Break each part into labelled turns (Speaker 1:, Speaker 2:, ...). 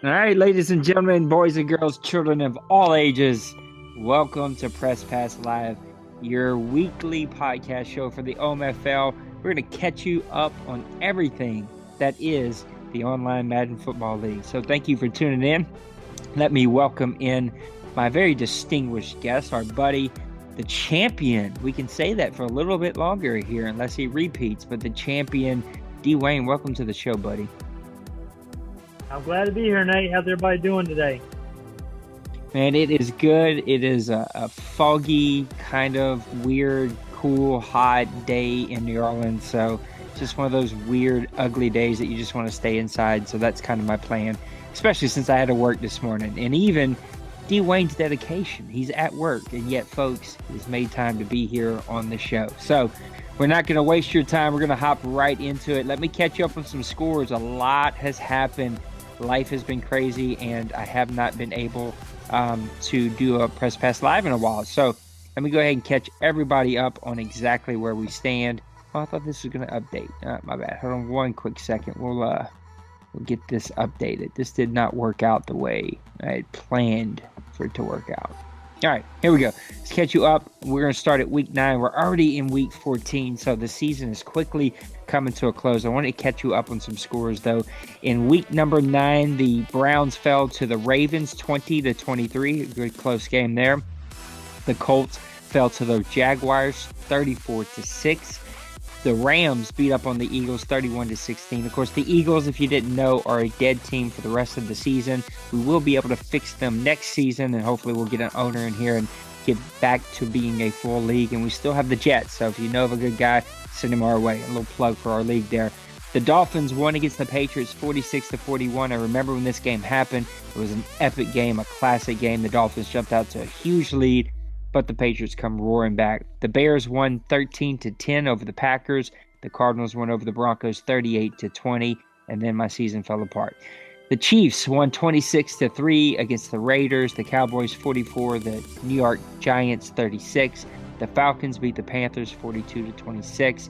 Speaker 1: All right, ladies and gentlemen, boys and girls, children of all ages, welcome to Press Pass Live, your weekly podcast show for the OMFL. We're going to catch you up on everything that is the online Madden Football League. So thank you for tuning in. Let me welcome in my very distinguished guest, our buddy, the champion. We can say that for a little bit longer here, unless he repeats, but the champion, D. Wayne. Welcome to the show, buddy.
Speaker 2: I'm glad to be here, Nate. How's everybody doing today?
Speaker 1: Man, it is good. It is a foggy, kind of weird, cool, hot day in New Orleans. So just one of those weird, ugly days that you just want to stay inside. So that's kind of my plan, especially since I had to work this morning. And even D. Wayne's dedication. He's at work, and yet, folks, he's made time to be here on the show. So we're not going to waste your time. We're going to hop right into it. Let me catch you up on some scores. A lot has happened. Life has been crazy, and I have not been able to do a Press Pass Live in a while. So let me go ahead and catch everybody up on exactly where we stand. Oh, I thought this was going to update. My bad. Hold on one quick second. We'll get this updated. This did not work out the way I had planned for it to work out. All right, here we go. Let's catch you up. We're going to start at week 9. We're already in week 14, so the season is quickly coming to a close. I want to catch you up on some scores, though. In week number 9, the Browns fell to the Ravens 20-23. A good close game there. The Colts fell to the Jaguars 34-6. The Rams beat up on the Eagles 31-16. Of course, the Eagles, if you didn't know, are a dead team for the rest of the season. We will be able to fix them next season, and hopefully we'll get an owner in here and get back to being a full league. And we still have the Jets, so if you know of a good guy, send him our way. A little plug for our league there. The Dolphins won against the Patriots 46-41. I remember when this game happened. It was an epic game, a classic game. The Dolphins jumped out to a huge lead, but the Patriots come roaring back. The Bears won 13-10 over the Packers. The Cardinals won over the Broncos 38-20, and then my season fell apart. The Chiefs won 26-3 against the Raiders. The Cowboys 44, the New York Giants 36. The Falcons beat the Panthers 42-26.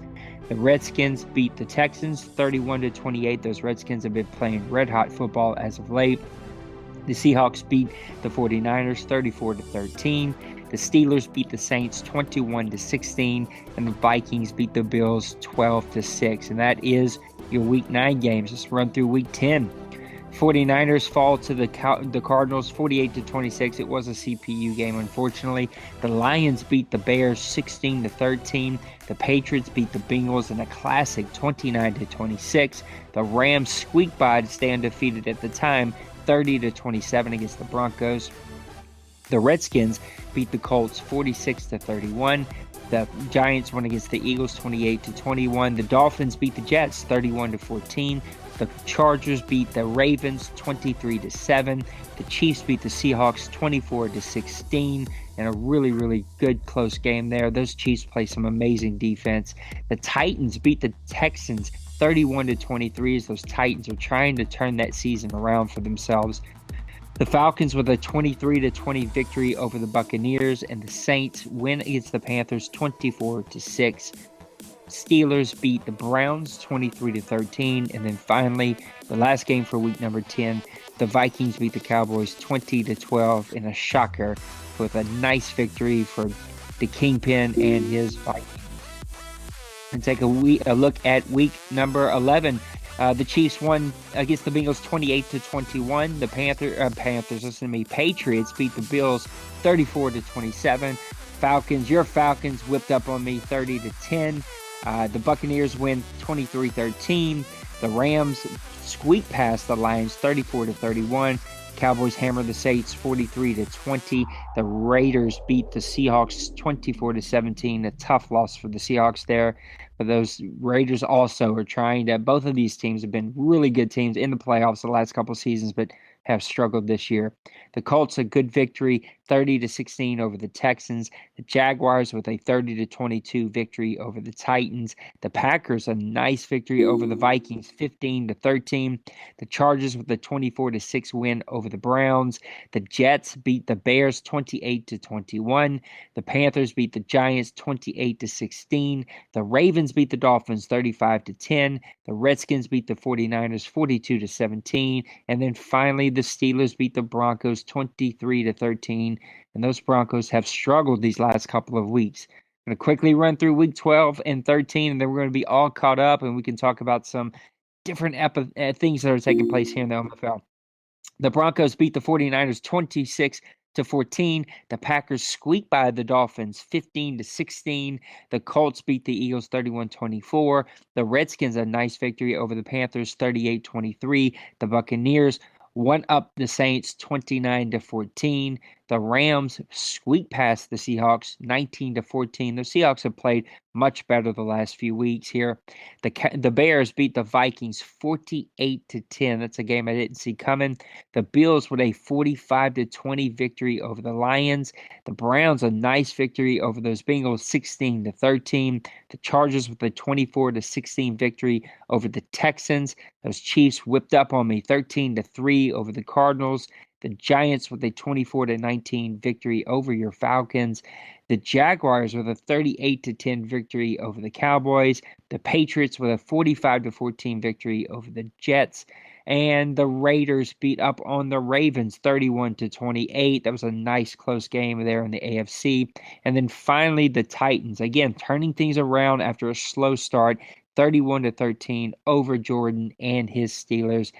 Speaker 1: The Redskins beat the Texans 31-28. Those Redskins have been playing red-hot football as of late. The Seahawks beat the 49ers 34-13. The Steelers beat the Saints 21-16, and the Vikings beat the Bills 12-6. And that is your Week 9 games. Let's run through Week 10. 49ers fall to the Cardinals 48-26. It was a CPU game, unfortunately. The Lions beat the Bears 16-13. The Patriots beat the Bengals in a classic 29-26. The Rams squeaked by to stay undefeated at the time, 30-27 against the Broncos. The Redskins beat the Colts 46-31. The Giants won against the Eagles 28-21. The Dolphins beat the Jets 31-14. The Chargers beat the Ravens 23-7. The Chiefs beat the Seahawks 24-16. And a really, really good close game there. Those Chiefs play some amazing defense. The Titans beat the Texans 31-23 as those Titans are trying to turn that season around for themselves. The Falcons with a 23-20 victory over the Buccaneers, and the Saints win against the Panthers 24-6. Steelers beat the Browns 23-13, and then finally, the last game for week number 10, the Vikings beat the Cowboys 20-12 in a shocker with a nice victory for the Kingpin and his Vikings. And take a look at week number 11. The Chiefs won against the Bengals 28-21. The Patriots beat the Bills 34-27. Your Falcons whipped up on me 30-10. The Buccaneers win 23-13. The Rams squeaked past the Lions 34-31. Cowboys hammer the Saints 43-20. The Raiders beat the Seahawks 24-17. A tough loss for the Seahawks there. But those Raiders also are trying to. Both of these teams have been really good teams in the playoffs the last couple of seasons, but have struggled this year. The Colts a good victory, 30-16 over the Texans. The Jaguars with a 30-22 victory over the Titans. The Packers a nice victory over the Vikings, 15-13. The Chargers with a 24-6 win over the Browns. The Jets beat the Bears 28-21. The Panthers beat the Giants 28-16. The Ravens Ravens beat the Dolphins 35-10. The Redskins beat the 49ers 42-17. And then finally, the Steelers beat the Broncos 23-13. And those Broncos have struggled these last couple of weeks. I'm going to quickly run through week 12 and 13, and then we're going to be all caught up, and we can talk about some different things that are taking place here in the NFL. The Broncos beat the 49ers 26-14. The Packers squeaked by the Dolphins 15-16. The Colts beat the Eagles 31-24. The Redskins a nice victory over the Panthers 38-23. The Buccaneers won up the Saints 29-14. The Rams squeaked past the Seahawks 19-14. The Seahawks have played much better the last few weeks here. The Bears beat the Vikings 48-10. That's a game I didn't see coming. The Bills with a 45-20 victory over the Lions. The Browns a nice victory over those Bengals 16-13. The Chargers with a 24-16 victory over the Texans. Those Chiefs whipped up on me 13-3 over the Cardinals. The Giants with a 24-19 victory over your Falcons. The Jaguars with a 38-10 victory over the Cowboys. The Patriots with a 45-14 victory over the Jets. And the Raiders beat up on the Ravens 31-28. That was a nice close game there in the AFC. And then finally the Titans, again, turning things around after a slow start, 31-13 over Jordan and his Steelers.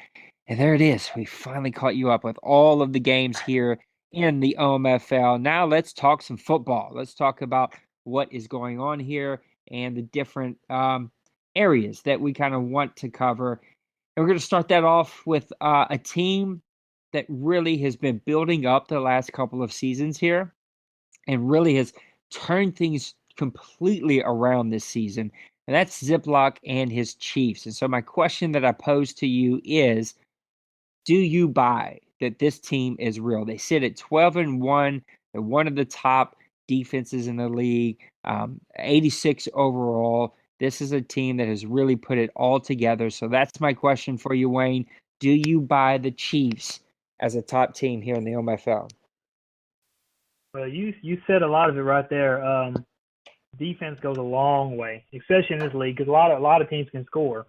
Speaker 1: And there it is. We finally caught you up with all of the games here in the OMFL. Now let's talk some football. Let's talk about what is going on here and the different areas that we kind of want to cover. And we're going to start that off with a team that really has been building up the last couple of seasons here and really has turned things completely around this season. And that's Ziploc and his Chiefs. And so my question that I pose to you is, do you buy that this team is real? They sit at 12-1. They're one of the top defenses in the league, 86 overall. This is a team that has really put it all together. So that's my question for you, Wayne. Do you buy the Chiefs as a top team here in the OMFL?
Speaker 2: Well, you said a lot of it right there. Defense goes a long way, especially in this league, because a lot of teams can score.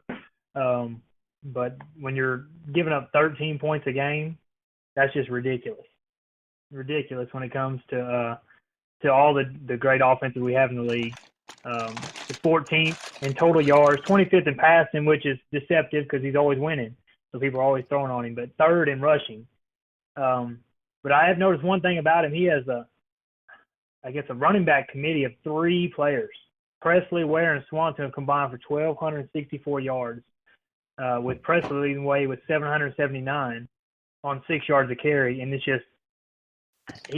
Speaker 2: But when you're giving up 13 points a game, that's just ridiculous. Ridiculous when it comes to all the great offenses we have in the league. The 14th in total yards, 25th in passing, which is deceptive because he's always winning, so people are always throwing on him. But third in rushing. But I have noticed one thing about him. He has a running back committee of 3 players. Presley, Ware, and Swanson have combined for 1,264 yards. With Presley leading the way with 779 on 6 yards of carry. And he's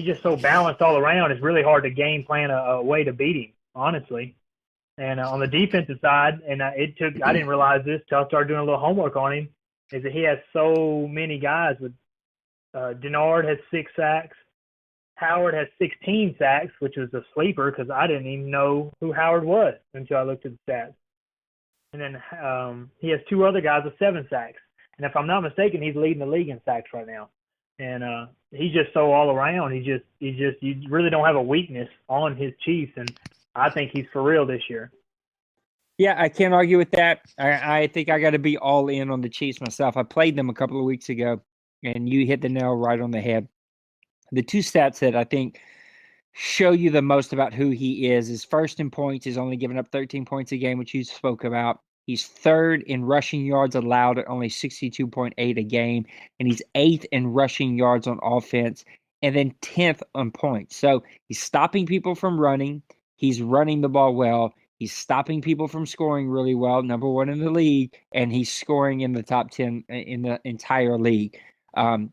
Speaker 2: just so balanced all around. It's really hard to game plan a way to beat him, honestly. And on the defensive side, and I didn't realize this till I started doing a little homework on him, is that he has so many guys. With Denard has 6 sacks. Howard has 16 sacks, which was a sleeper because I didn't even know who Howard was until I looked at the stats. And then he has 2 other guys with 7 sacks. And if I'm not mistaken, he's leading the league in sacks right now. And he's just so all around. You really don't have a weakness on his Chiefs. And I think he's for real this year.
Speaker 1: Yeah, I can't argue with that. I think I got to be all in on the Chiefs myself. I played them a couple of weeks ago, and you hit the nail right on the head. The 2 stats that I think show you the most about who he is first in points. He's only given up 13 points a game, which you spoke about. He's 3rd in rushing yards allowed at only 62.8 a game, and he's 8th in rushing yards on offense, and then 10th on points. So he's stopping people from running. He's running the ball well. He's stopping people from scoring really well, number 1 in the league, and he's scoring in the top 10 in the entire league.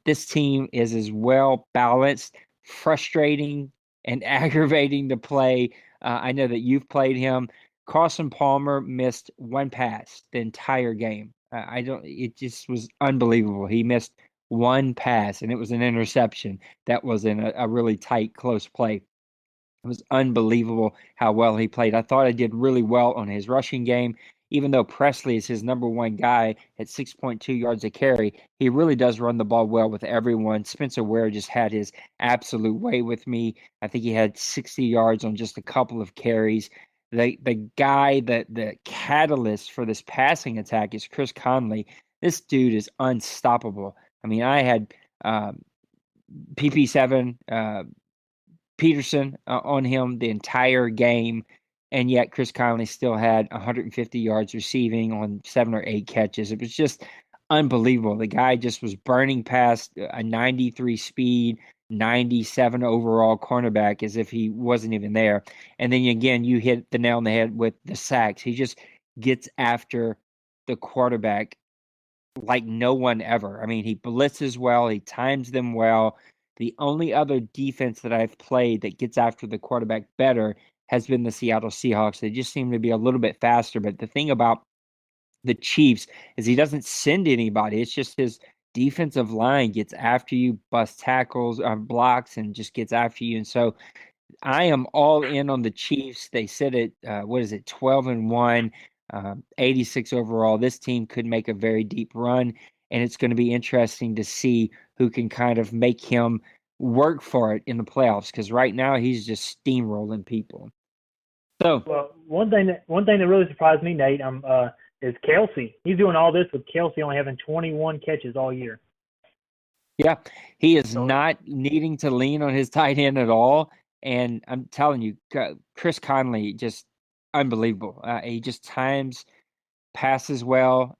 Speaker 1: This team is as well balanced, frustrating, and aggravating to play. I know that you've played him. Carson Palmer missed 1 pass the entire game. It just was unbelievable. He missed 1 pass, and it was an interception that was in a really tight, close play. It was unbelievable how well he played. I thought I did really well on his rushing game. Even though Presley is his number 1 guy at 6.2 yards a carry, he really does run the ball well with everyone. Spencer Ware just had his absolute way with me. I think he had 60 yards on just a couple of carries. the guy that the catalyst for this passing attack is Chris Conley. This dude is unstoppable. I mean, I had PP7 Peterson on him the entire game, and yet Chris Conley still had 150 yards receiving on 7 or 8 catches. It was just unbelievable. The guy just was burning past a 93 speed, 97 overall cornerback as if he wasn't even there. And then again, you hit the nail on the head with the sacks. He just gets after the quarterback like no one ever. I mean, he blitzes well, he times them well. The only other defense that I've played that gets after the quarterback better has been the Seattle Seahawks. They just seem to be a little bit faster. But the thing about the Chiefs is he doesn't send anybody. It's just his defensive line gets after you, busts tackles, blocks, and just gets after you. And so I am all in on the Chiefs. They sit at 12-1, 86 overall. This team could make a very deep run, and it's going to be interesting to see who can kind of make him work for it in the playoffs. Because right now he's just steamrolling people. So,
Speaker 2: Well, one thing that really surprised me, Nate, is Kelsey. He's doing all this with Kelsey only having 21 catches all year.
Speaker 1: yeah, he is
Speaker 2: So
Speaker 1: not needing to lean on his tight end at all. And I'm telling you, Chris Conley just unbelievable. He just times passes well.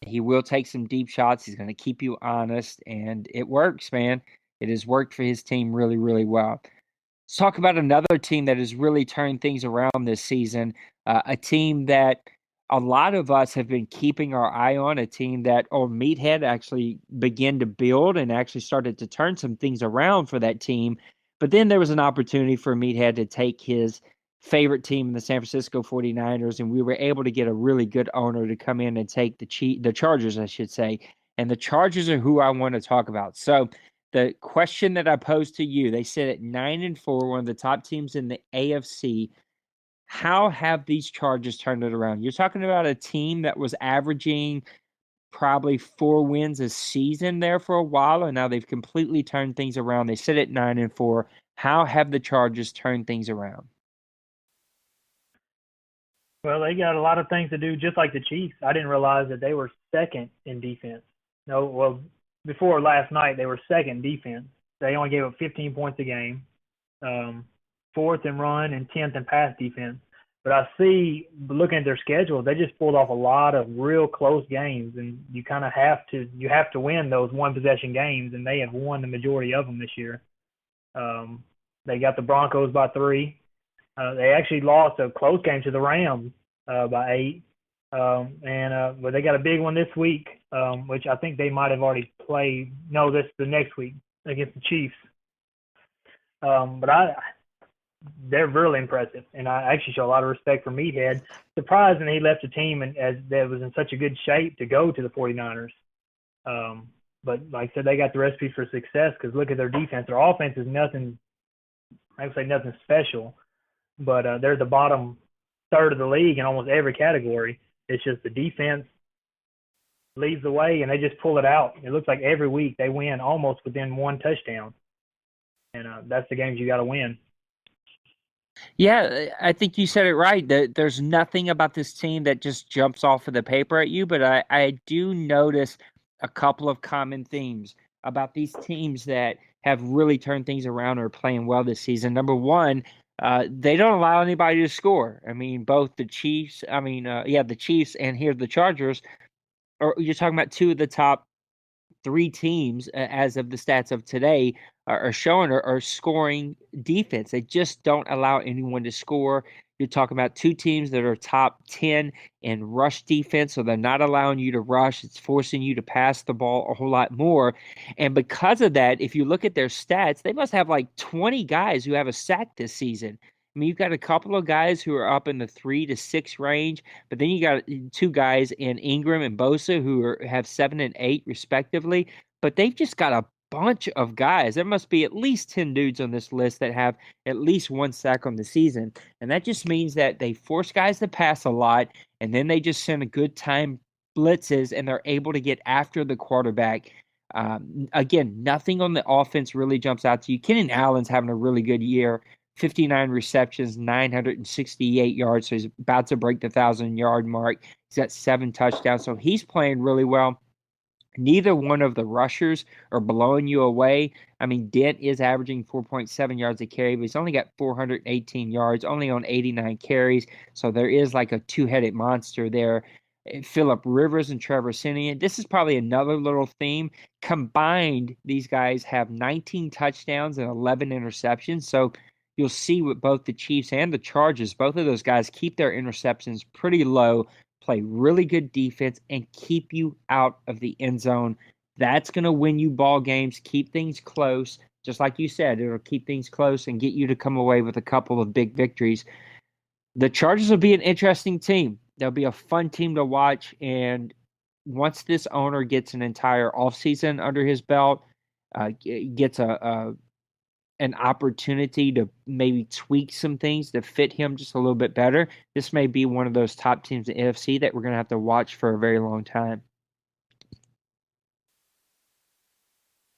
Speaker 1: He will take some deep shots. He's going to keep you honest, and it works, man. It has worked for his team really, really well. Let's talk about another team that has really turned things around this season. A team that a lot of us have been keeping our eye on. A team that on Meathead actually began to build and actually started to turn some things around for that team. But then there was an opportunity for Meathead to take his favorite team in the San Francisco 49ers, and we were able to get a really good owner to come in and take the Chargers, I should say. And the Chargers are who I want to talk about. So the question that I posed to you, they sit at 9-4, one of the top teams in the AFC. How have these Chargers turned it around? You're talking about a team that was averaging probably 4 wins a season there for a while, and now they've completely turned things around. They sit at 9-4. How have the Chargers turned things around?
Speaker 2: Well, they got a lot of things to do, just like the Chiefs. I didn't realize that they were second in defense. No, well, before last night, they were second defense. They only gave up 15 points a game, fourth in run and 10th in pass defense. But I see, looking at their schedule, they just pulled off a lot of real close games, and you kind of have to win those one possession games, and they have won the majority of them this year. They got the Broncos by 3. They actually lost a close game to the Rams by 8. But they got a big one this week, which I think they might have already played. No, this the next week against the Chiefs. But they're really impressive, and I actually show a lot of respect for Meathead. Surprising he left a team that was in such a good shape to go to the 49ers. But like I said, they got the recipe for success because look at their defense. Their offense is nothing, I would say nothing special, but they're the bottom third of the league in almost every category. It's just the defense leads the way, and they just pull it out. It looks like every week they win almost within one touchdown, and that's the games you got to win.
Speaker 1: Yeah, I think you said it right. There's nothing about this team that just jumps off of the paper at you, but I do notice a couple of common themes about these teams that have really turned things around or are playing well this season. Number one, they don't allow anybody to score. I mean, both the Chiefs, the Chiefs and here the Chargers, or you're talking about two of the top 3 teams as of the stats of today are showing are scoring defense. They just don't allow anyone to score. You're talking about 2 teams that are top 10 in rush defense, so they're not allowing you to rush. It's forcing you to pass the ball a whole lot more. And because of that, if you look at their stats, they must have like 20 guys who have a sack this season. I mean, you've got a couple of guys who are up in the 3 to 6 range, but then you got 2 guys in Ingram and Bosa who have 7 and 8 respectively. But they've just got a bunch of guys. There must be at least 10 dudes on this list that have at least 1 sack on the season. And that just means that they force guys to pass a lot, and then they just send a good time blitzes, and they're able to get after the quarterback. Again, nothing on the offense really jumps out to you. Kennan Allen's having a really good year. 59 receptions, 968 yards. So he's about to break the 1,000-yard mark. He's got 7 touchdowns. So he's playing really well. Neither one of the rushers are blowing you away. I mean, Dent is averaging 4.7 yards a carry, but he's only got 418 yards, only on 89 carries. So there is like a two-headed monster there. Philip Rivers and Trevor Siemian. This is probably another little theme. Combined, these guys have 19 touchdowns and 11 interceptions. So you'll see with both the Chiefs and the Chargers, both of those guys keep their interceptions pretty low, play really good defense, and keep you out of the end zone. That's going to win you ball games, keep things close. Just like you said, it'll keep things close and get you to come away with a couple of big victories. The Chargers will be an interesting team. They'll be a fun team to watch. And once this owner gets an entire offseason under his belt, gets an opportunity to maybe tweak some things to fit him just a little bit better, this may be one of those top teams in the AFC that we're going to have to watch for a very long time.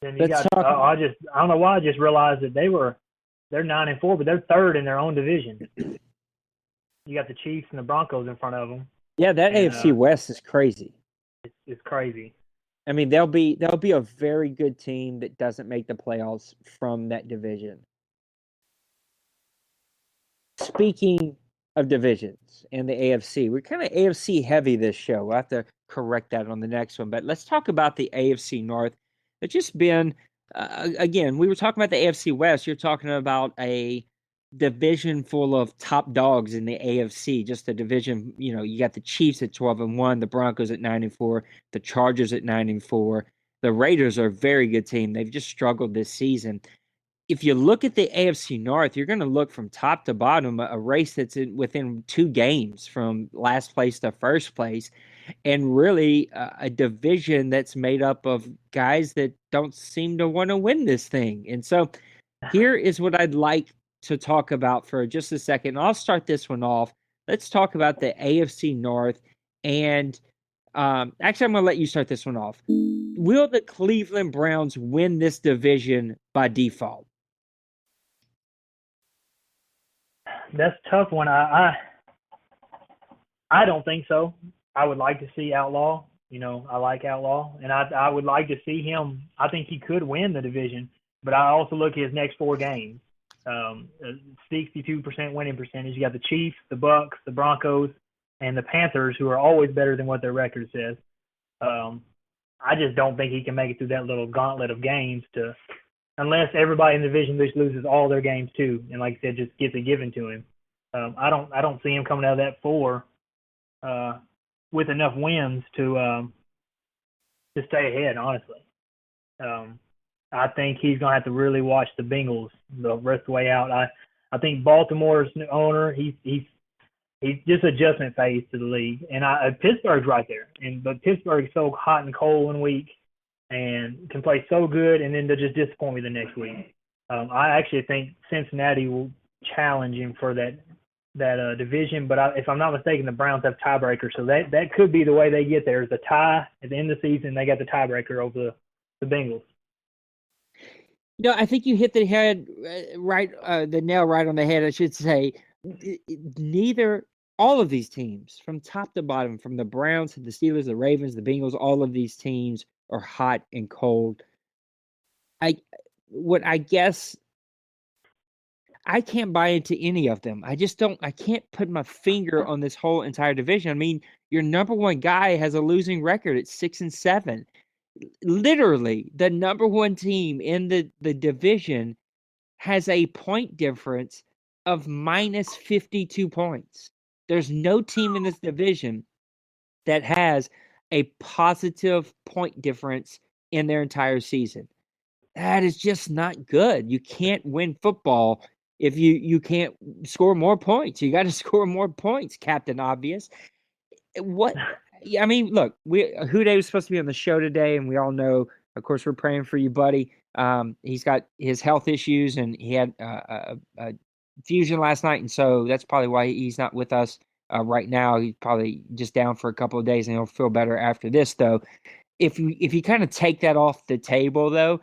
Speaker 2: Then you got. I don't know why I just realized that they're 9-4, but they're third in their own division. You got the Chiefs and the Broncos in front of them.
Speaker 1: Yeah, that AFC West is crazy.
Speaker 2: It's crazy.
Speaker 1: I mean, they'll be a very good team that doesn't make the playoffs from that division. Speaking of divisions and the AFC, we're kind of AFC heavy this show. We'll have to correct that on the next one. But let's talk about the AFC North. It's just been, again, we were talking about the AFC West. You're talking about a division full of top dogs in the AFC. Just a division, you got the Chiefs at 12-1, the Broncos at 9-4, the Chargers at 9-4. The Raiders are a very good team. They've just struggled this season. If you look at the AFC North, you're going to look from top to bottom, a race that's within 2 games from last place to first place, and really a division that's made up of guys that don't seem to want to win this thing. And so here is what I'd like to talk about for just a second. I'll start this one off. Let's talk about the AFC North. And actually, I'm going to let you start this one off. Will the Cleveland Browns win this division by default?
Speaker 2: That's a tough one. I don't think so. I would like to see Outlaw. I like Outlaw, and I would like to see him. I think he could win the division, but I also look at his next 4 games. 62% winning percentage. You got the Chiefs, the Bucks, the Broncos, and the Panthers, who are always better than what their record says. I just don't think he can make it through that little gauntlet of games unless everybody in the division just loses all their games too, and like I said, just gets it given to him. I don't see him coming out of that 4 with enough wins to stay ahead. Honestly, I think he's gonna have to really watch the Bengals the rest of the way out. I think Baltimore's new owner, he's just adjustment phase to the league, and Pittsburgh's right there, but Pittsburgh's so hot and cold 1 week, and can play so good, and then they'll just disappoint me the next week. I actually think Cincinnati will challenge him for that division, but if I'm not mistaken, the Browns have tiebreakers, so that could be the way they get there. Is a tie at the end of the season. They got the tiebreaker over the Bengals.
Speaker 1: I think you hit the head right, the nail right on the head, I should say. All of these teams, from top to bottom, from the Browns to the Steelers, the Ravens, the Bengals, all of these teams are hot and cold. I guess I can't buy into any of them. I can't put my finger on this whole entire division. I mean, your number one guy has a losing record at 6-7. Literally, the number one team in the division has a point difference of minus 52 points. There's no team in this division that has a positive point difference in their entire season. That is just not good. You can't win football if you can't score more points. You got to score more points, Captain Obvious. What? I mean, look, Hude was supposed to be on the show today, and we all know, of course, we're praying for you, buddy. He's got his health issues, and he had a fusion last night, and so that's probably why he's not with us right now. He's probably just down for a couple of days, and he'll feel better after this, though. If you kind of take that off the table, though,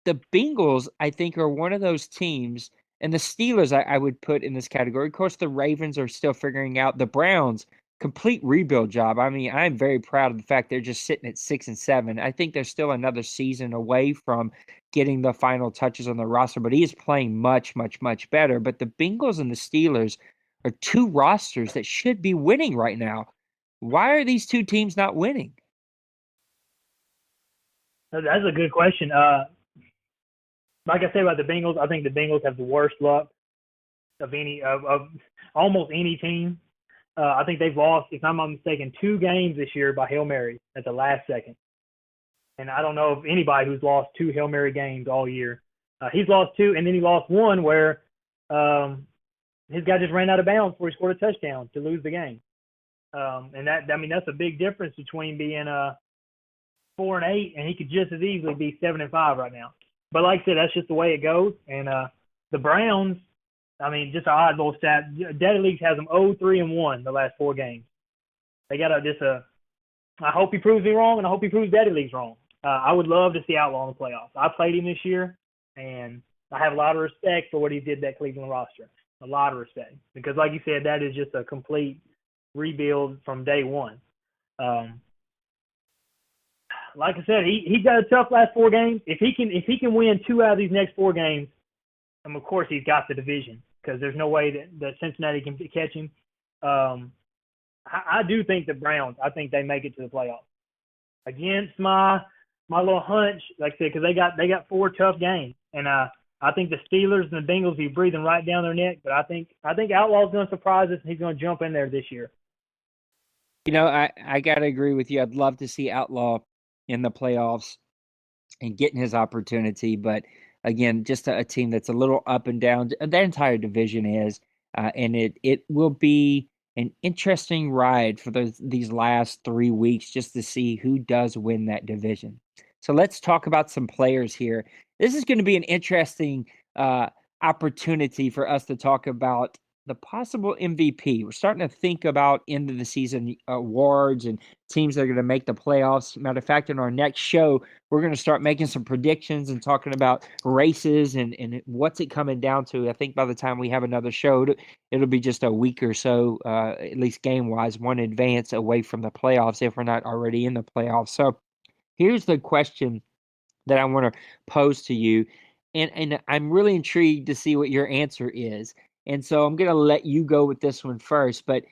Speaker 1: the Bengals, I think, are one of those teams And the Steelers, I would put in this category. Of course, the Ravens are still figuring out. The Browns, complete rebuild job. I mean, I'm very proud of the fact they're just sitting at 6-7. I think they're still another season away from getting the final touches on the roster, but he is playing much, much, much better. But the Bengals and the Steelers are two rosters that should be winning right now. Why are these two teams not winning?
Speaker 2: That's a good question. Like I said about the Bengals, I think the Bengals have the worst luck of almost any team. I think they've lost, if I'm not mistaken, 2 games this year by Hail Mary at the last second. And I don't know of anybody who's lost 2 Hail Mary games all year. He's lost 2, and then he lost 1 where his guy just ran out of bounds before he scored a touchdown to lose the game. And that's a big difference between being 4-8, and he could just as easily be 7-5 right now. But like I said, that's just the way it goes. And the Browns, I mean, just an odd little stat. Daddy Leagues has them 0-3-1 the last 4 games. They got I hope he proves me wrong, and I hope he proves Daddy Leagues wrong. I would love to see Outlaw in the playoffs. I played him this year, and I have a lot of respect for what he did that Cleveland roster. A lot of respect. Because like you said, that is just a complete rebuild from day one. Like I said, he got a tough last 4 games. If he can win 2 out of these next 4 games, and of course he's got the division because there's no way that Cincinnati can catch him. I do think the Browns. I think they make it to the playoffs against my little hunch. Like I said, because they got 4 tough games, and I think the Steelers and the Bengals be breathing right down their neck. But I think Outlaw's going to surprise us, and he's going to jump in there this year.
Speaker 1: You know, I got to agree with you. I'd love to see Outlaw in the playoffs and getting his opportunity. But again, just a team that's a little up and down. The entire division is, and it will be an interesting ride for these last 3 weeks just to see who does win that division. So let's talk about some players here. This is going to be an interesting opportunity for us to talk about the possible MVP. We're starting to think about end of the season awards and teams that are going to make the playoffs. Matter of fact, in our next show, we're going to start making some predictions and talking about races and what's it coming down to. I think by the time we have another show, it'll be just a week or so, at least game-wise, one advance away from the playoffs if we're not already in the playoffs. So here's the question that I want to pose to you, and I'm really intrigued to see what your answer is. And so I'm going to let you go with this one first, but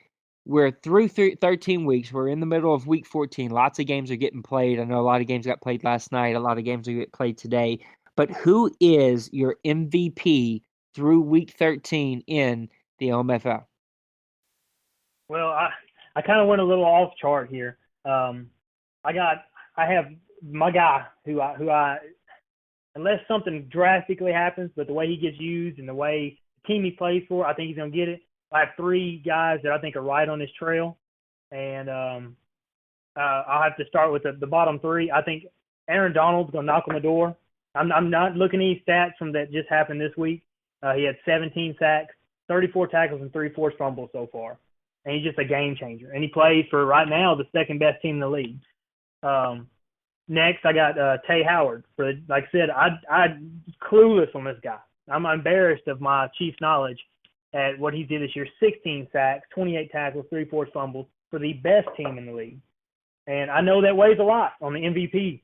Speaker 1: we're through 13 weeks. We're in the middle of week 14. Lots of games are getting played. I know a lot of games got played last night. A lot of games are getting played today. But who is your MVP through week 13 in the OMFL?
Speaker 2: Well, I kind of went a little off chart here. I have my guy who I unless something drastically happens, but the way he gets used and the way the team he plays for, I think he's going to get it. I have 3 guys that I think are right on this trail, and I'll have to start with the bottom 3. I think Aaron Donald's going to knock on the door. I'm not looking at any stats from that just happened this week. He had 17 sacks, 34 tackles, and 3 forced fumbles so far, and he's just a game changer. And he plays for right now the second best team in the league. Next, I got Tay Howard. Like I said, I'm clueless on this guy. I'm embarrassed of my Cheifs knowledge at what he did this year. 16 sacks, 28 tackles, 3 forced fumbles for the best team in the league. And I know that weighs a lot on the MVP.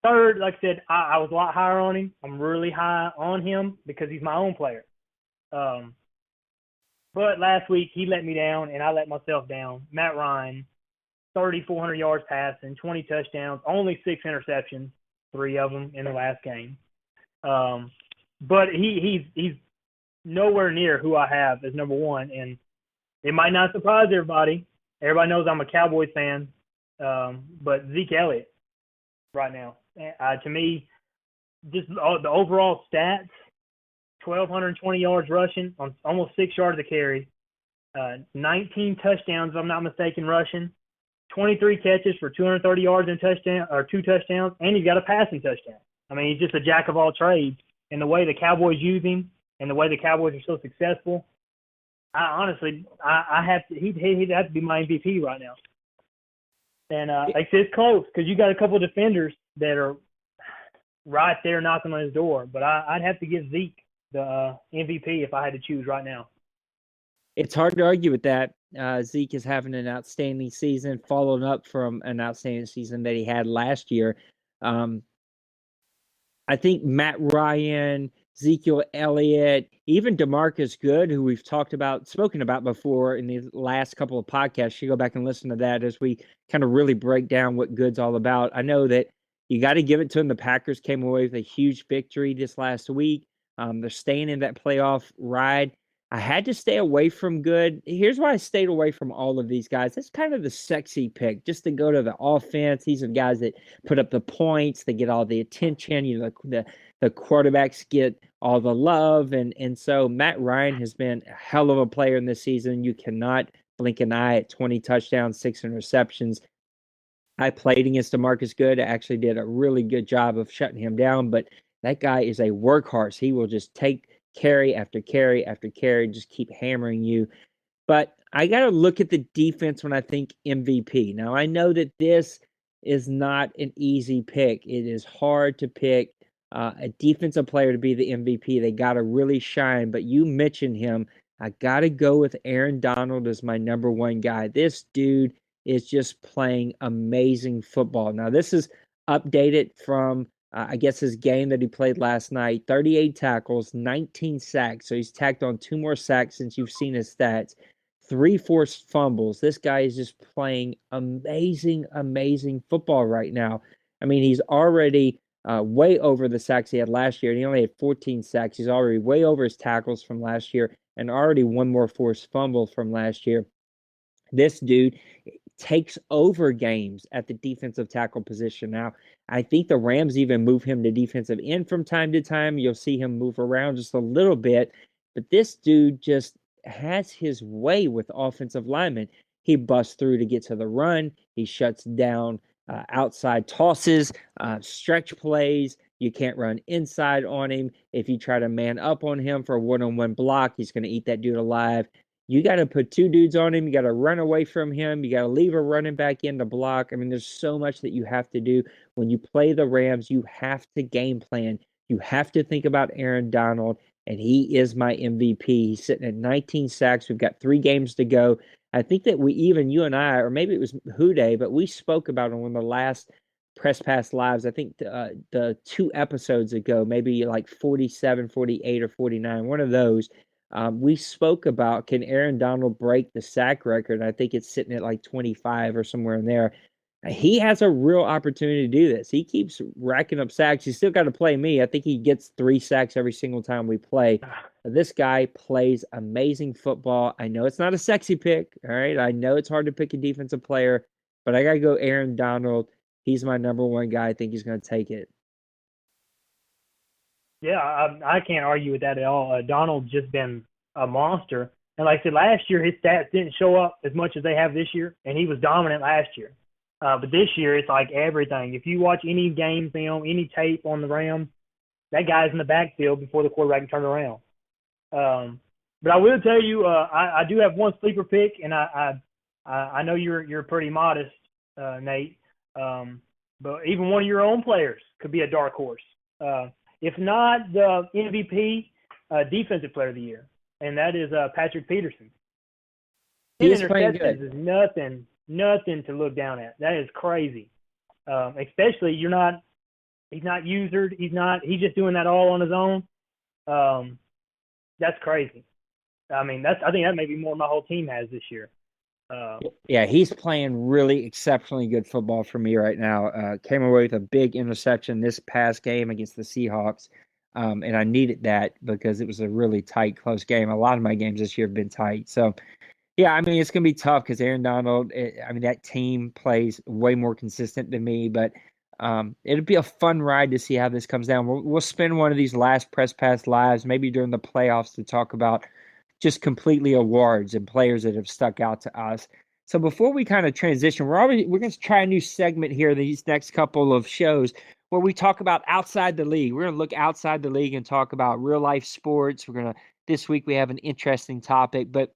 Speaker 2: Third, like I said, I was a lot higher on him. I'm really high on him because he's my own player. But last week, he let me down, and I let myself down. Matt Ryan, 3,400 yards passing, 20 touchdowns, only 6 interceptions, 3 of them in the last game. But he's nowhere near who I have as number 1, and it might not surprise everybody. Everybody knows I'm a Cowboys fan, but Zeke Elliott right now. To me, just the overall stats, 1,220 yards rushing on almost 6 yards a carry, 19 touchdowns if I'm not mistaken rushing, 23 catches for 230 yards and 2 touchdowns, and he's got a passing touchdown. I mean, he's just a jack of all trades. And the way the Cowboys use him, and the way the Cowboys are so successful, he'd have to be my MVP right now. And it's close because you got a couple of defenders that are right there knocking on his door. But I'd have to give Zeke the MVP if I had to choose right now.
Speaker 1: It's hard to argue with that. Zeke is having an outstanding season, followed up from an outstanding season that he had last year. Um, I think Matt Ryan, Ezekiel Elliott, even DeMarcus Good, who we've spoken about before in the last couple of podcasts. You go back and listen to that as we kind of really break down what Good's all about. I know that you got to give it to him. The Packers came away with a huge victory this last week. They're staying in that playoff ride. I had to stay away from Good. Here's why I stayed away from all of these guys. That's kind of the sexy pick, just to go to the offense. These are guys that put up the points, they get all the attention. The quarterbacks get all the love, and so Matt Ryan has been a hell of a player in this season. You cannot blink an eye at 20 touchdowns, 6 interceptions. I played against DeMarcus Good. I actually did a really good job of shutting him down, but that guy is a workhorse. He will just take carry after carry after carry, just keep hammering you. But I got to look at the defense when I think MVP. Now, I know that this is not an easy pick. It is hard to pick a defensive player to be the MVP. They got to really shine. But you mentioned him. I got to go with Aaron Donald as my number one guy. This dude is just playing amazing football. Now, this is updated from, I guess, his game that he played last night. 38 tackles, 19 sacks. So he's tacked on 2 more sacks since you've seen his stats. 3 forced fumbles. This guy is just playing amazing, amazing football right now. I mean, he's already way over the sacks he had last year, and he only had 14 sacks. He's already way over his tackles from last year and already 1 more forced fumble from last year. This dude takes over games at the defensive tackle position. Now, I think the Rams even move him to defensive end from time to time. You'll see him move around just a little bit, but this dude just has his way with offensive linemen. He busts through to get to the run. He shuts down outside tosses, stretch plays. You can't run inside on him. If you try to man up on him for a one-on-one block, he's going to eat that dude alive. You got to put 2 dudes on him. You got to run away from him. You got to leave a running back in to block. I mean, there's so much that you have to do. When you play the Rams, you have to game plan. You have to think about Aaron Donald, and he is my MVP. He's sitting at 19 sacks. We've got 3 games to go. I think that you and I, or maybe it was Huday, but we spoke about on one of the last Press Pass Lives, I think the 2 episodes ago, maybe like 47, 48, or 49, one of those. We spoke about, can Aaron Donald break the sack record? I think it's sitting at like 25 or somewhere in there. He has a real opportunity to do this. He keeps racking up sacks. He's still got to play me. I think he gets 3 sacks every single time we play. This guy plays amazing football. I know it's not a sexy pick, all right? I know it's hard to pick a defensive player, but I got to go Aaron Donald. He's my number one guy. I think he's going to take it.
Speaker 2: Yeah, I can't argue with that at all. Donald's just been a monster. And like I said, last year his stats didn't show up as much as they have this year, and he was dominant last year. But this year it's like everything. If you watch any game film, any tape on the Rams, that guy's in the backfield before the quarterback can turn around. But I will tell you, I do have one sleeper pick, and I know you're pretty modest, Nate. But even one of your own players could be a dark horse. If not the MVP, defensive player of the year, and that is Patrick Peterson.
Speaker 1: He is playing good.
Speaker 2: Is nothing to look down at. That is crazy. Especially he's not usered. He's just doing that all on his own. That's crazy. I mean, I think that may be more my whole team has this year.
Speaker 1: Yeah, he's playing really exceptionally good football for me right now. Came away with a big interception this past game against the Seahawks, and I needed that because it was a really tight, close game. A lot of my games this year have been tight. So, yeah, I mean, it's going to be tough because Aaron Donald, that team plays way more consistent than me, but it'll be a fun ride to see how this comes down. We'll spend one of these last Press Pass Lives, maybe during the playoffs, to talk about just completely awards and players that have stuck out to us. So before we kind of transition, we're going to try a new segment here these next couple of shows where we talk about outside the league. We're going to look outside the league and talk about real life sports. This week we have an interesting topic, but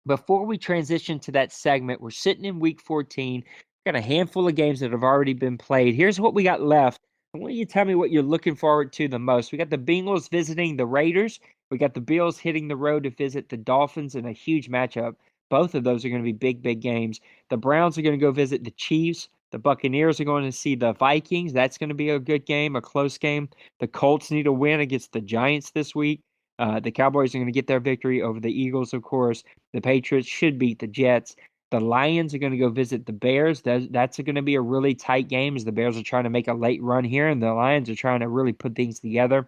Speaker 1: before we transition to that segment, we're sitting in week 14. We've got a handful of games that have already been played. Here's what we got left I want you to tell me what you're looking forward to the most. We got the Bengals visiting the Raiders. We got the Bills hitting the road to visit the Dolphins in a huge matchup. Both of those are going to be big, big games. The Browns are going to go visit the Chiefs. The Buccaneers are going to see the Vikings. That's going to be a good game, a close game. The Colts need a win against the Giants this week. The Cowboys are going to get their victory over the Eagles, of course. The Patriots should beat the Jets. The Lions are going to go visit the Bears. That's going to be a really tight game as the Bears are trying to make a late run here, and the Lions are trying to really put things together.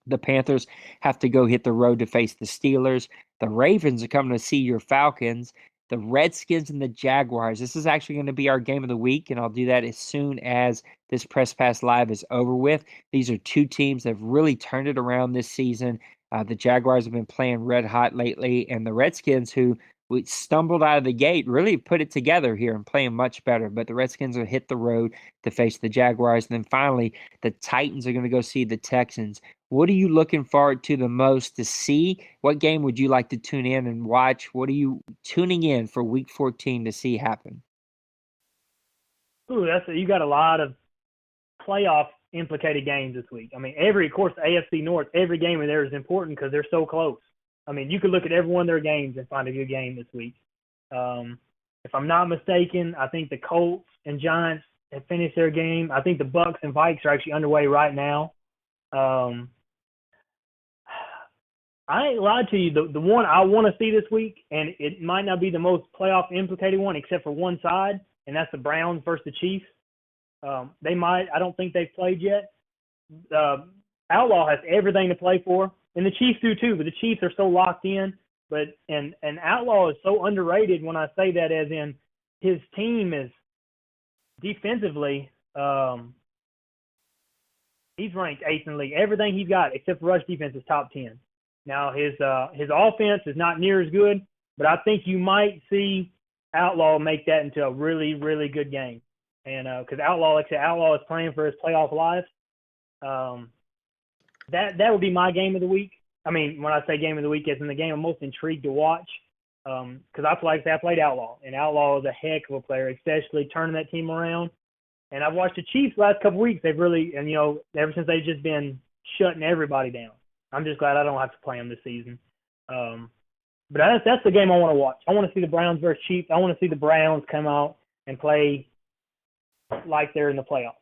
Speaker 1: The Panthers have to go hit the road to face the Steelers. The Ravens are coming to see your Falcons. The Redskins and the Jaguars. This is actually going to be our game of the week, and I'll do that as soon as this Press Pass Live is over with. These are two teams that have really turned it around this season. The Jaguars have been playing red hot lately, and the Redskins, who we stumbled out of the gate, really put it together here and playing much better. But the Redskins will hit the road to face the Jaguars. And then finally, the Titans are going to go see the Texans. What are you looking forward to the most to see? What game would you like to tune in and watch? What are you tuning in for Week 14 to see happen?
Speaker 2: Ooh, you got a lot of playoff implicated games this week. I mean, of course, the AFC North, every game in there is important because they're so close. I mean, you could look at every one of their games and find a good game this week. If I'm not mistaken, I think the Colts and Giants have finished their game. I think the Bucks and Vikes are actually underway right now. I ain't lied to you. The one I want to see this week, and it might not be the most playoff implicated one except for one side, and that's the Browns versus the Chiefs. They might. I don't think they've played yet. Outlaw has everything to play for, and the Chiefs do too. But the Chiefs are so locked in. But and Outlaw is so underrated when I say that, as in his team is defensively. He's ranked 8th in the league. Everything he's got except for rush defense is top 10. Now his offense is not near as good, but I think you might see Outlaw make that into a really, really good game. And because Outlaw, like I said, Outlaw is playing for his playoff life. That would be my game of the week. I mean, when I say game of the week, it's in the game I'm most intrigued to watch. Because I played Outlaw, and Outlaw is a heck of a player, especially turning that team around. And I've watched the Chiefs the last couple of weeks. They've really, and ever since they've just been shutting everybody down. I'm just glad I don't have to play them this season. But that's the game I want to watch. I want to see the Browns versus Chiefs. I want to see the Browns come out and play like they're in the playoffs.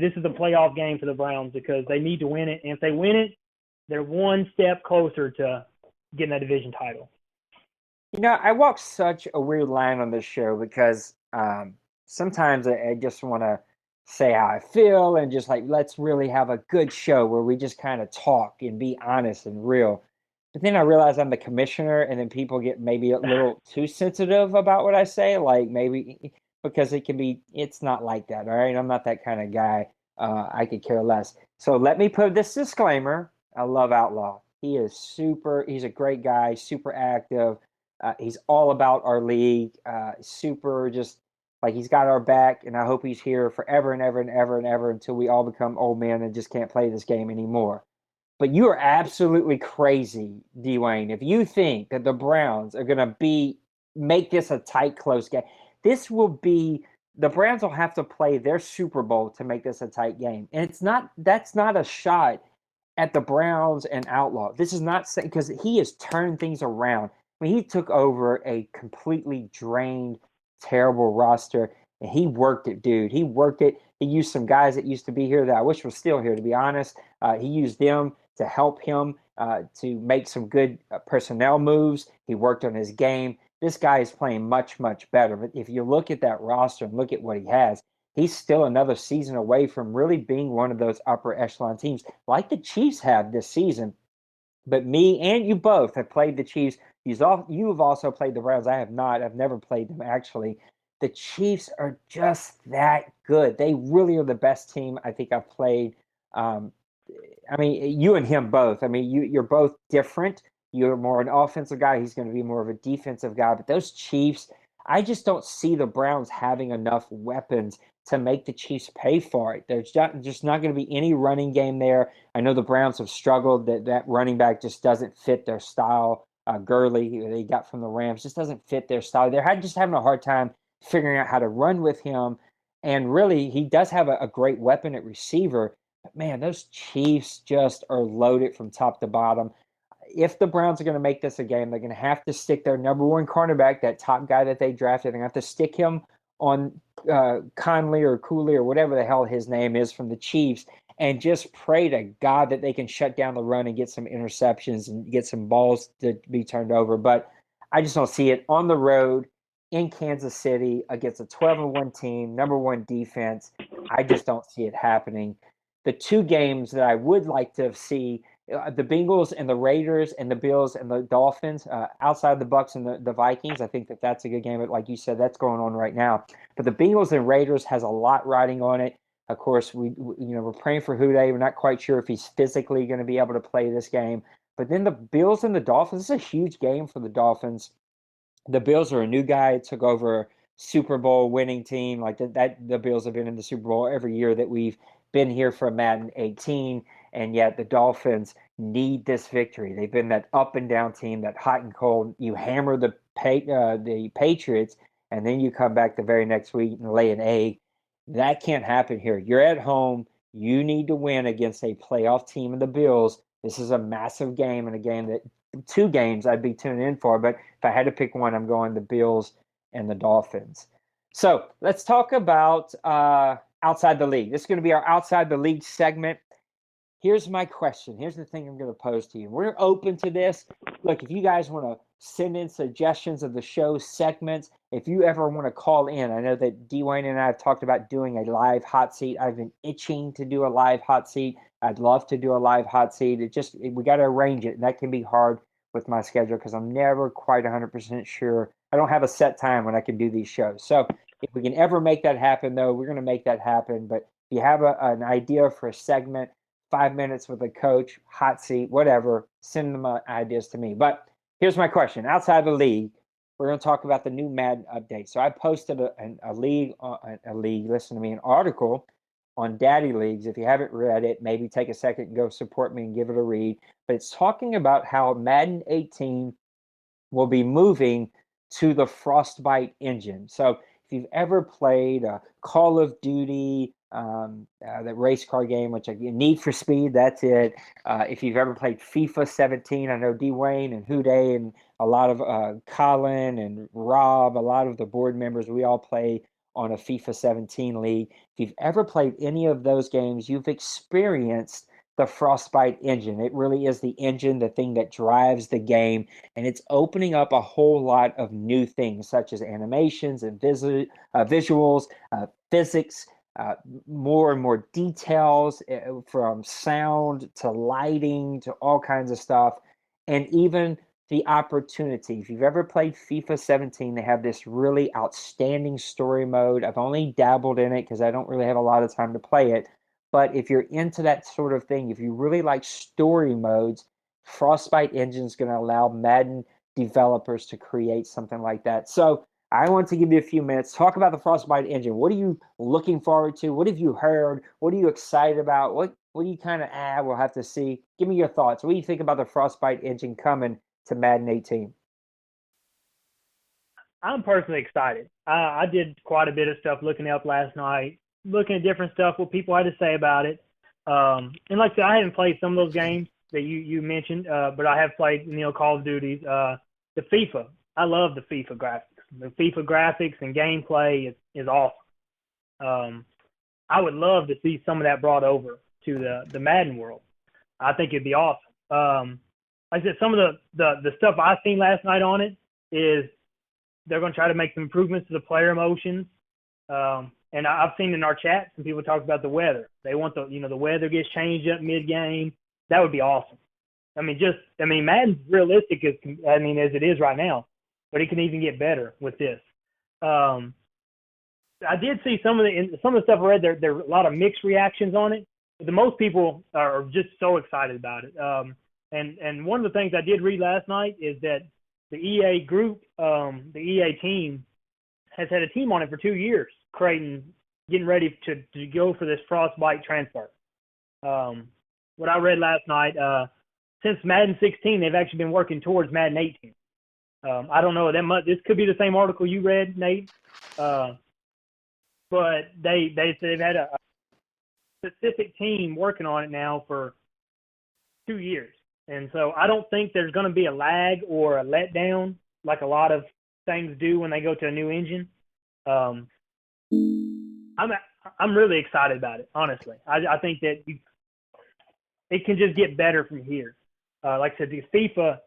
Speaker 2: This is a playoff game for the Browns because they need to win it. And if they win it, they're one step closer to getting that division title.
Speaker 1: I walk such a weird line on this show because sometimes I just want to say how I feel and just like, let's really have a good show where we just kind of talk and be honest and real. But then I realize I'm the commissioner, and then people get maybe a little too sensitive about what I say, like maybe because it's not like that, all right? I'm not that kind of guy. I could care less. So let me put this disclaimer. I love Outlaw. He's a great guy, super active. He's all about our league, super just like he's got our back, and I hope he's here forever and ever and ever and ever until we all become old men and just can't play this game anymore. But you are absolutely crazy, Dwayne, if you think that the Browns are going to make this a tight, close game. The Browns will have to play their Super Bowl to make this a tight game. And that's not a shot at the Browns and Outlaw. This is not because he has turned things around. I mean, he took over a completely drained, terrible roster, and he worked it, dude. He worked it. He used some guys that used to be here that I wish were still here, to be honest. He used them to help him to make some good personnel moves. He worked on his game. This guy is playing much, much better. But if you look at that roster and look at what he has, he's still another season away from really being one of those upper echelon teams like the Chiefs have this season. But me and you both have played the Chiefs. You have also played the Browns. I have not. I've never played them, actually. The Chiefs are just that good. They really are the best team I think I've played. I mean, you and him both. I mean, you're both different. You're more an offensive guy. He's going to be more of a defensive guy. But those Chiefs, I just don't see the Browns having enough weapons to make the Chiefs pay for it. There's just not going to be any running game there. I know the Browns have struggled. That running back just doesn't fit their style. Gurley, who they got from the Rams, just doesn't fit their style. They're just having a hard time figuring out how to run with him. And really, he does have a great weapon at receiver. But man, those Chiefs just are loaded from top to bottom. If the Browns are going to make this a game, they're going to have to stick their number one cornerback, that top guy that they drafted. They're going to have to stick him on Conley or Cooley or whatever the hell his name is from the Chiefs, and just pray to God that they can shut down the run and get some interceptions and get some balls to be turned over. But I just don't see it on the road in Kansas City against a 12-1 team, number one defense. I just don't see it happening. The two games that I would like to see, the Bengals and the Raiders and the Bills and the Dolphins, outside the Bucks and the Vikings. I think that that's a good game. But like you said, that's going on right now. But the Bengals and Raiders has a lot riding on it. Of course, we're praying for Houday. We're not quite sure if he's physically going to be able to play this game. But then the Bills and the Dolphins. This is a huge game for the Dolphins. The Bills are a new guy, took over a Super Bowl winning team. Like that the Bills have been in the Super Bowl every year that we've been here for Madden 18, and yet the Dolphins need this victory. They've been that up and down team, that hot and cold. You hammer the Patriots, and then you come back the very next week and lay an egg. That can't happen here. You're at home. You need to win against a playoff team of the Bills. This is a massive game, and a game that two games I'd be tuning in for. But if I had to pick one, I'm going the Bills and the Dolphins. So let's talk about outside the league. This is going to be our outside the league segment. Here's my question. Here's the thing I'm going to pose to you. We're open to this. Look, if you guys want to send in suggestions of the show segments, if you ever want to call in, I know that Dwayne and I have talked about doing a live hot seat. I've been itching to do a live hot seat. I'd love to do a live hot seat. We got to arrange it, and that can be hard with my schedule because I'm never quite 100% sure. I don't have a set time when I can do these shows. So if we can ever make that happen, though, we're going to make that happen. But if you have an idea for a segment, 5 minutes with a coach, hot seat, whatever, send them ideas to me. But here's my question. Outside the league, we're going to talk about the new Madden update. So I posted an article on Daddy Leagues. If you haven't read it, maybe take a second and go support me and give it a read. But it's talking about how Madden 18 will be moving to the Frostbite engine. So if you've ever played Call of Duty, that race car game, which Need for Speed, that's it. If you've ever played FIFA 17, I know Dwayne and Houday and a lot of Colin and Rob, a lot of the board members, we all play on a FIFA 17 league. If you've ever played any of those games, you've experienced the Frostbite engine. It really is the engine, the thing that drives the game, and it's opening up a whole lot of new things, such as animations and visuals, physics, more and more details, from sound to lighting to all kinds of stuff, and even the opportunity. If you've ever played FIFA 17, they have this really outstanding story mode. I've only dabbled in it because I don't really have a lot of time to play it. But if you're into that sort of thing, if you really like story modes, Frostbite Engine is going to allow Madden developers to create something like that. So I want to give you a few minutes. Talk about the Frostbite Engine. What are you looking forward to? What have you heard? What are you excited about? What do you kind of we'll have to see. Give me your thoughts. What do you think about the Frostbite Engine coming to Madden 18?
Speaker 2: I'm personally excited. I did quite a bit of stuff looking up last night, looking at different stuff, what people had to say about it. And like I said, I haven't played some of those games that you mentioned, but I have played, Call of Duties. The FIFA, I love the FIFA graphics. The FIFA graphics and gameplay is awesome. I would love to see some of that brought over to the Madden world. I think it'd be awesome. Like I said, some of the stuff I've seen last night on it is they're going to try to make some improvements to the player emotions. And I've seen in our chat some people talk about the weather. They want the weather gets changed up mid-game. That would be awesome. Madden's realistic as it is right now, but it can even get better with this. I did see some of the stuff I read. There are a lot of mixed reactions on it. But the most people are just so excited about it. And one of the things I did read last night is that the EA group, the EA team, has had a team on it for 2 years, getting ready to go for this Frostbite transfer. What I read last night, since Madden 16, they've actually been working towards Madden 18. I don't know that much. This could be the same article you read, Nate. but they've had a specific team working on it now for 2 years, and so I don't think there's going to be a lag or a letdown like a lot of things do when they go to a new engine. Um, I'm I'm really excited about it. Honestly, I think that it can just get better from here. Like I said, the FIFA.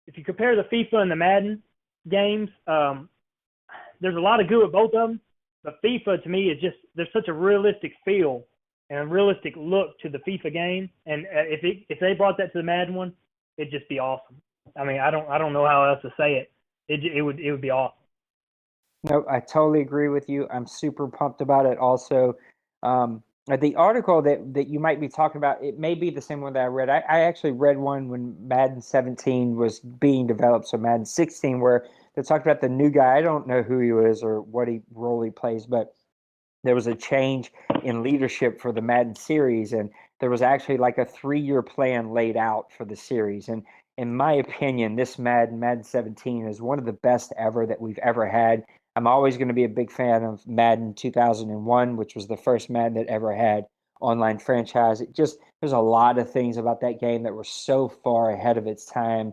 Speaker 2: If you compare the FIFA and the Madden games, there's a lot of good with both of them. But FIFA to me is just there's such a realistic feel and a realistic look to the FIFA game. And if they brought that to the Madden one, it'd just be awesome. I mean, I don't know how else to say it. It would be awesome.
Speaker 1: No, I totally agree with you. I'm super pumped about it. Also, the article that you might be talking about, it may be the same one that I read. I actually read one when Madden 17 was being developed, so Madden 16, where they talked about the new guy. I don't know who he is or what role he plays, but there was a change in leadership for the Madden series, and there was actually like a 3-year plan laid out for the series. And in my opinion, this Madden 17, is one of the best ever that we've ever had. I'm always going to be a big fan of Madden 2001, which was the first Madden that ever had online franchise. There's a lot of things about that game that were so far ahead of its time.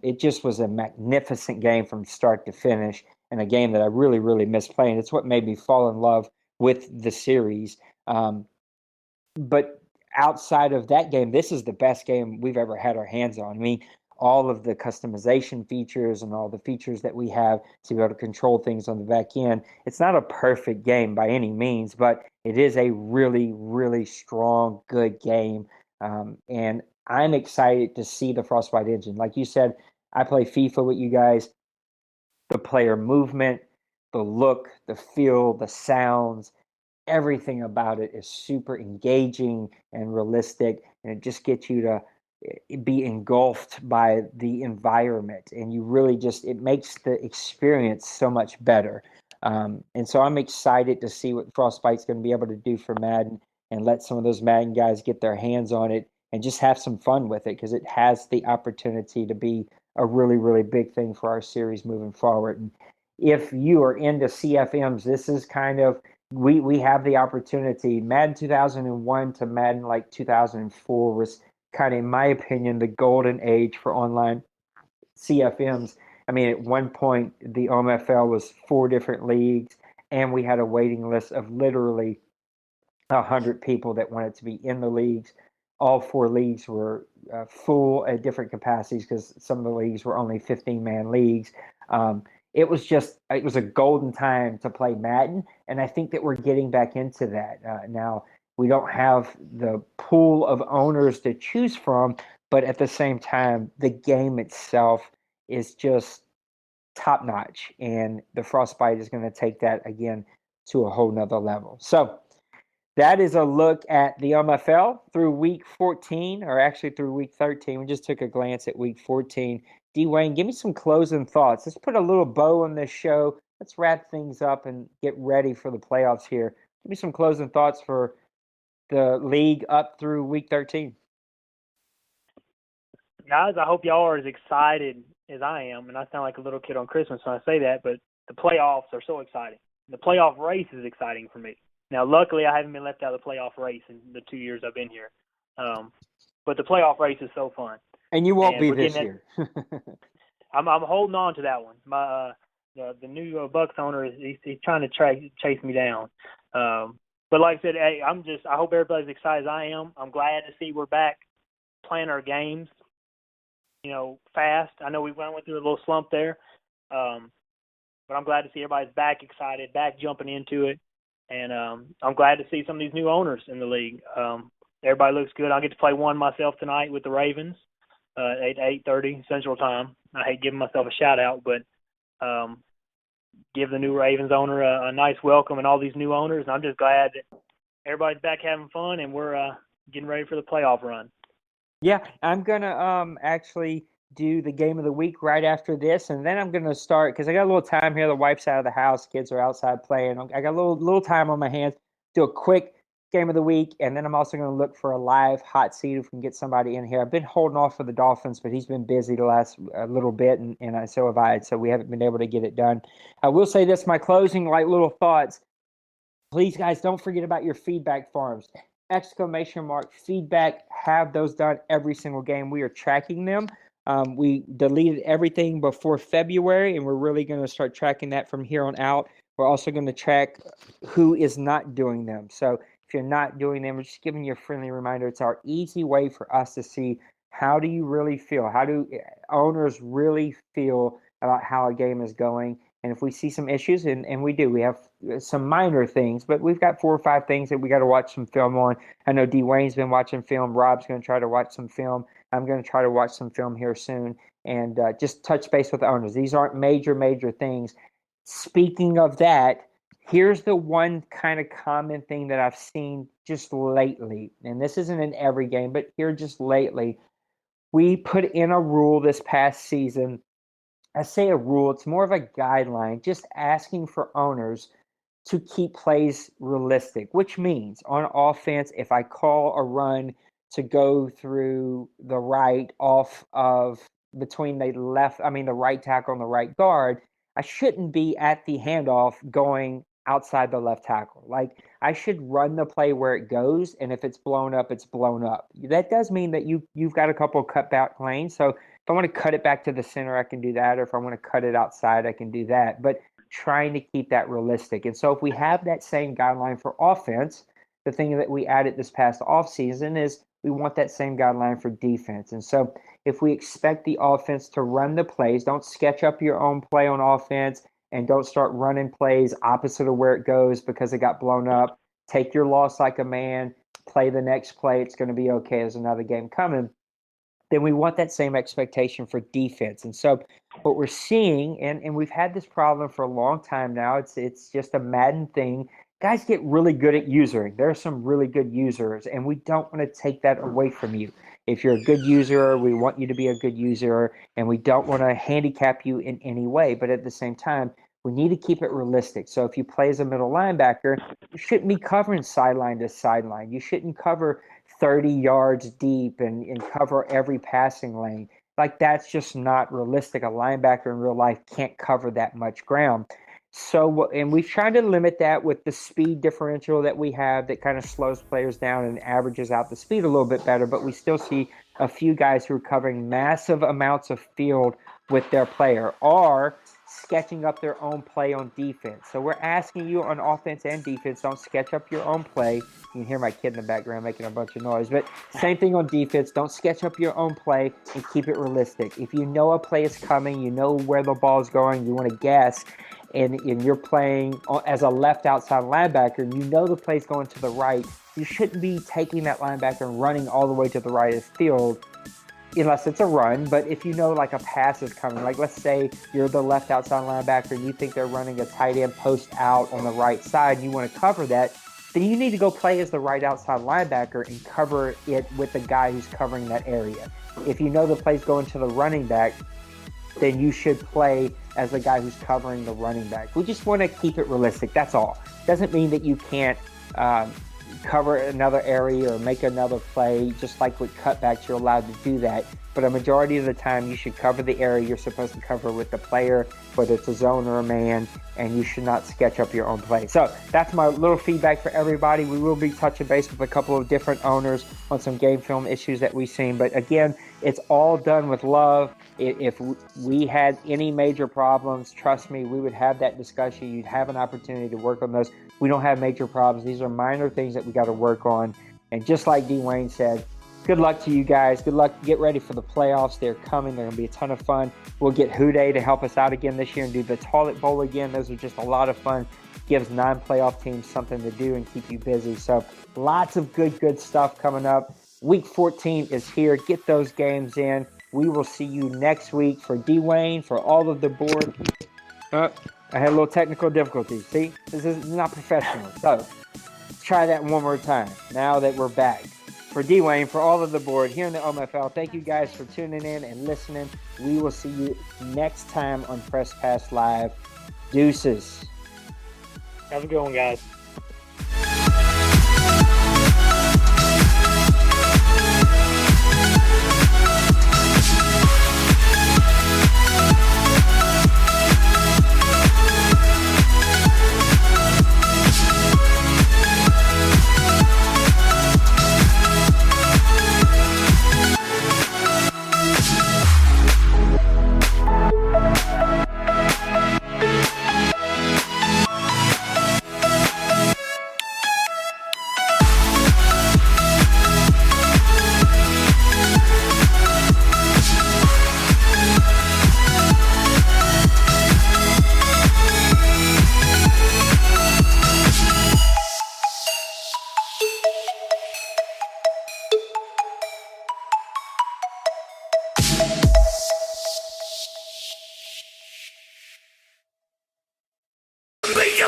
Speaker 1: It just was a magnificent game from start to finish, and a game that I really, really miss playing. It's what made me fall in love with the series. But outside of that game, this is the best game we've ever had our hands on. I mean, all of the customization features and all the features that we have to be able to control things on the back end. It's not a perfect game by any means, but it is a really, really strong, good game. And I'm excited to see the Frostbite engine. Like you said, I play FIFA with you guys. The player movement, the look, the feel, the sounds, everything about it is super engaging and realistic, and it just gets you to be engulfed by the environment, and you really just it makes the experience so much better. And so I'm excited to see what Frostbite's going to be able to do for Madden, and let some of those Madden guys get their hands on it and just have some fun with it, because it has the opportunity to be a really, really big thing for our series moving forward. And if you are into CFMs, this is kind of we have the opportunity. Madden 2001 to Madden like 2004 was kind of, in my opinion, the golden age for online CFMs. I mean, at one point, the OMFL was 4 different leagues, and we had a waiting list of literally 100 people that wanted to be in the leagues. All 4 leagues were full at different capacities, because some of the leagues were only 15-man leagues. It was a golden time to play Madden, and I think that we're getting back into that now. We don't have the pool of owners to choose from, but at the same time, the game itself is just top notch, and the Frostbite is going to take that again to a whole nother level. So that is a look at the MFL through week 14, or actually through week 13. We just took a glance at week 14. Dwayne, give me some closing thoughts. Let's put a little bow on this show. Let's wrap things up and get ready for the playoffs here. Give me some closing thoughts for the league up through week 13.
Speaker 2: Guys, I hope y'all are as excited as I am, and I sound like a little kid on Christmas when I say that, but the playoffs are so exciting. The playoff race is exciting for me. Now, luckily, I haven't been left out of the playoff race in the 2 years I've been here. But the playoff race is so fun.
Speaker 1: And you won't be this year.
Speaker 2: I'm holding on to that one. My the new Bucks owner he's trying to chase me down. But like I said, hey, I hope everybody's excited as I am. I'm glad to see we're back playing our games, fast. I know we went through a little slump there, but I'm glad to see everybody's back excited, back jumping into it. And I'm glad to see some of these new owners in the league. Everybody looks good. I'll get to play one myself tonight with the Ravens at 8:30 Central Time. I hate giving myself a shout-out, but give the new Ravens owner a nice welcome and all these new owners. And I'm just glad that everybody's back having fun, and we're getting ready for the playoff run.
Speaker 1: Yeah, I'm going to actually do the game of the week right after this, and then I'm going to start, because I got a little time here. The wife's out of the house, kids are outside playing. I got a little time on my hands. Do a quick game of the week, and then I'm also going to look for a live hot seat if we can get somebody in here. I've been holding off for the Dolphins, but he's been busy the last little bit, and so have I, so we haven't been able to get it done. I will say this, my closing little thoughts. Please, guys, don't forget about your feedback forms. Exclamation mark feedback. Have those done every single game. We are tracking them. We deleted everything before February, and we're really going to start tracking that from here on out. We're also going to track who is not doing them. So if you're not doing them, we're just giving you a friendly reminder. It's our easy way for us to see, how do you really feel? How do owners really feel about how a game is going? And if we see some issues, and we do, we have some minor things, but we've got 4 or 5 things that we got to watch some film on. I know Dwayne's been watching film. Rob's going to try to watch some film. I'm going to try to watch some film here soon, and just touch base with the owners. These aren't major things. Speaking of that, here's the one kind of common thing that I've seen just lately, and this isn't in every game, but here just lately. We put in a rule this past season. I say a rule, it's more of a guideline, just asking for owners to keep plays realistic, which means on offense, if I call a run to go through the right off of between the right tackle and the right guard, I shouldn't be at the handoff going outside the left tackle. Like, I should run the play where it goes, and if it's blown up, it's blown up. That does mean that you've got a couple of cutback lanes. So if I want to cut it back to the center, I can do that. Or if I want to cut it outside, I can do that. But trying to keep that realistic. And so if we have that same guideline for offense, the thing that we added this past offseason is we want that same guideline for defense. And so if we expect the offense to run the plays, don't sketch up your own play on offense and don't start running plays opposite of where it goes because it got blown up. Take your loss like a man, play the next play. It's going to be okay. There's another game coming. Then we want that same expectation for defense. And so what we're seeing, and we've had this problem for a long time now, it's just a Madden thing. Guys get really good at usering. There are some really good users, and we don't want to take that away from you. If you're a good user, we want you to be a good user, and we don't want to handicap you in any way. But at the same time, we need to keep it realistic. So if you play as a middle linebacker, you shouldn't be covering sideline to sideline. You shouldn't cover 30 yards deep and cover every passing lane. Like, that's just not realistic. A linebacker in real life can't cover that much ground. So, and we've tried to limit that with the speed differential that we have that kind of slows players down and averages out the speed a little bit better, but we still see a few guys who are covering massive amounts of field with their player or sketching up their own play on defense. So we're asking you on offense and defense, don't sketch up your own play. You can hear my kid in the background making a bunch of noise, but same thing on defense. Don't sketch up your own play and keep it realistic. If you know a play is coming, you know where the ball is going, you want to guess, and you're playing as a left outside linebacker, and you know the play's going to the right, you shouldn't be taking that linebacker and running all the way to the right of the field unless it's a run. But if you know like a pass is coming, like let's say you're the left outside linebacker and you think they're running a tight end post out on the right side and you want to cover that, then you need to go play as the right outside linebacker and cover it with the guy who's covering that area. If you know the play's going to the running back, then you should play as the guy who's covering the running back. We just want to keep it realistic. That's all. Doesn't mean that you can't cover another area or make another play. Just like with cutbacks, you're allowed to do that. But a majority of the time, you should cover the area you're supposed to cover with the player, whether it's a zone or a man, and you should not sketch up your own play. So that's my little feedback for everybody. We will be touching base with a couple of different owners on some game film issues that we've seen. But again, it's all done with love. If we had any major problems, trust me, we would have that discussion. You'd have an opportunity to work on those. We don't have major problems. These are minor things that we got to work on. And just like Dwayne said, good luck to you guys. Good luck. Get ready for the playoffs. They're coming. They're going to be a ton of fun. We'll get Houday to help us out again this year and do the Toilet Bowl again. Those are just a lot of fun. Gives non-playoff teams something to do and keep you busy. So lots of good stuff coming up. Week 14 is here. Get those games in. We will see you next week. For Dwayne, for all of the board. I had a little technical difficulty. See, this is not professional. So let's try that one more time now that we're back. For Dwayne, for all of the board here in the OMFL, thank you guys for tuning in and listening. We will see you next time on Press Pass Live. Deuces.
Speaker 2: Have a good one, guys.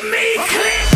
Speaker 3: me clear.